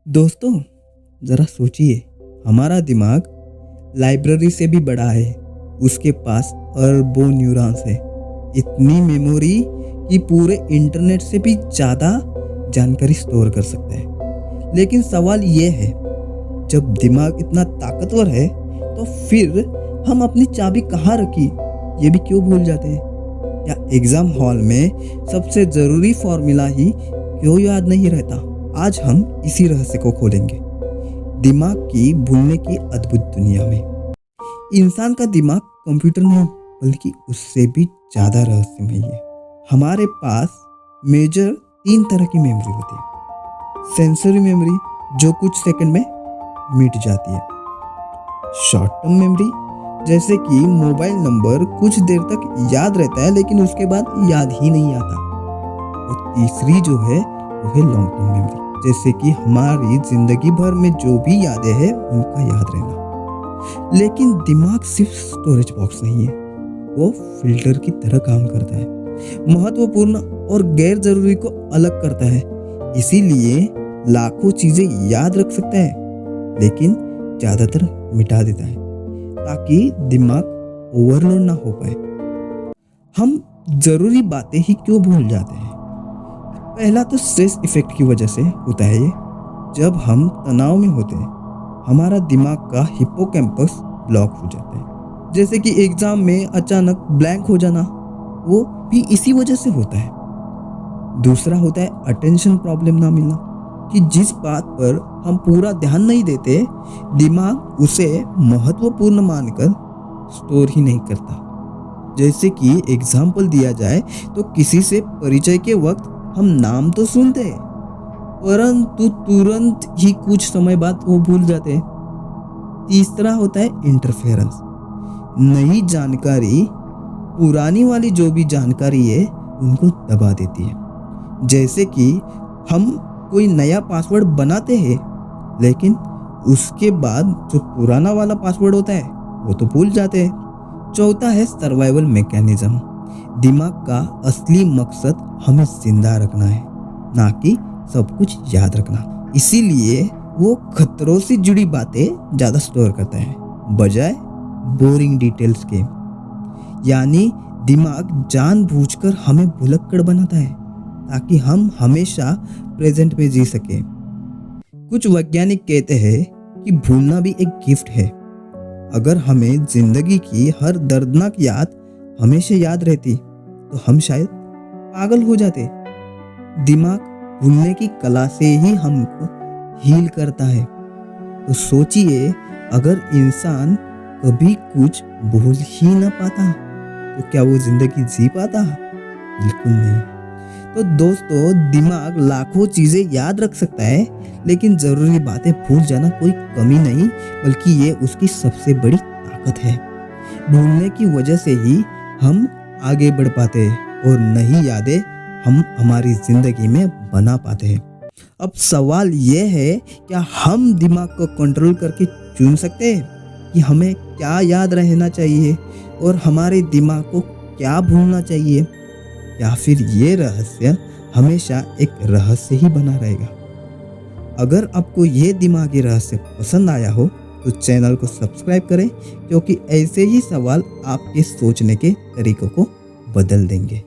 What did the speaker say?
दोस्तों, ज़रा सोचिए, हमारा दिमाग लाइब्रेरी से भी बड़ा है। उसके पास अरबों न्यूरॉन्स है, इतनी मेमोरी कि पूरे इंटरनेट से भी ज़्यादा जानकारी स्टोर कर सकता है। लेकिन सवाल ये है, जब दिमाग इतना ताकतवर है तो फिर हम अपनी चाबी कहाँ रखी ये भी क्यों भूल जाते हैं? या एग्ज़ाम हॉल में सबसे ज़रूरी फॉर्मूला ही क्यों याद नहीं रहता? आज हम इसी रहस्य को खोलेंगे, दिमाग की भूलने की अद्भुत दुनिया में। इंसान का दिमाग कंप्यूटर नहीं, बल्कि उससे भी ज़्यादा रहस्यमय है। हमारे पास मेजर 3 तरह की मेमोरी होती है। सेंसरी मेमोरी, जो कुछ सेकंड में मिट जाती है। शॉर्ट टर्म मेमोरी, जैसे कि मोबाइल नंबर कुछ देर तक याद रहता है लेकिन उसके बाद याद ही नहीं आता। और तीसरी जो है वो है लॉन्ग टर्म मेमोरी, जैसे कि हमारी जिंदगी भर में जो भी यादें हैं उनका याद रहना। लेकिन दिमाग सिर्फ स्टोरेज बॉक्स नहीं है, वो फिल्टर की तरह काम करता है। महत्वपूर्ण और गैर जरूरी को अलग करता है। इसीलिए लाखों चीजें याद रख सकता है, लेकिन ज्यादातर मिटा देता है, ताकि दिमाग ओवरलोड ना हो पाए। हम जरूरी बातें ही क्यों भूल जाते हैं? पहला तो स्ट्रेस इफेक्ट की वजह से होता है ये। जब हम तनाव में होते हैं, हमारा दिमाग का हिप्पोकैम्पस ब्लॉक हो जाता है। जैसे कि एग्जाम में अचानक ब्लैंक हो जाना, वो भी इसी वजह से होता है। दूसरा होता है अटेंशन प्रॉब्लम ना मिलना, कि जिस बात पर हम पूरा ध्यान नहीं देते, दिमाग उसे महत्वपूर्ण मानकर स्टोर ही नहीं करता। जैसे कि एग्जाम्पल दिया जाए तो किसी से परिचय के वक्त हम नाम तो सुनते हैं, परंतु तुरंत ही कुछ समय बाद वो भूल जाते हैं। तीसरा होता है इंटरफेरेंस। नई जानकारी पुरानी वाली जो भी जानकारी है उनको दबा देती है। जैसे कि हम कोई नया पासवर्ड बनाते हैं, लेकिन उसके बाद जो पुराना वाला पासवर्ड होता है वो तो भूल जाते हैं। चौथा है सर्वाइवल मैकेनिज्म। दिमाग का असली मकसद हमें जिंदा रखना है, ना कि सब कुछ याद रखना। इसीलिए वो खतरों से जुड़ी बातें ज़्यादा स्टोर करता है, बजाय बोरिंग डिटेल्स के। यानी दिमाग जानबूझकर हमें भुलक्कड़ बनाता है, ताकि हम हमेशा प्रेजेंट में जी सके। कुछ वैज्ञानिक कहते हैं कि भूलना भी एक गिफ्ट है। अगर हमें जिंदगी की हर दर्दनाक याद हमेशा याद रहती तो हम शायद पागल हो जाते। दिमाग भूलने की कला से ही हमको हील करता है। तो सोचिए, अगर इंसान कभी कुछ भूल ही ना पाता तो क्या वो जिंदगी जी पाता? बिल्कुल नहीं। तो दोस्तों, दिमाग लाखों चीजें याद रख सकता है, लेकिन जरूरी बातें भूल जाना कोई कमी नहीं, बल्कि ये उसकी सबसे बड़ी ताकत है। भूलने की वजह से ही हम आगे बढ़ पाते हैं और नई यादें हम हमारी जिंदगी में बना पाते हैं। अब सवाल ये है, क्या हम दिमाग को कंट्रोल करके चुन सकते हैं कि हमें क्या याद रहना चाहिए और हमारे दिमाग को क्या भूलना चाहिए? या फिर ये रहस्य हमेशा एक रहस्य ही बना रहेगा? अगर आपको ये दिमागी रहस्य पसंद आया हो तो चैनल को सब्सक्राइब करें, क्योंकि ऐसे ही सवाल आपके सोचने के तरीकों को बदल देंगे।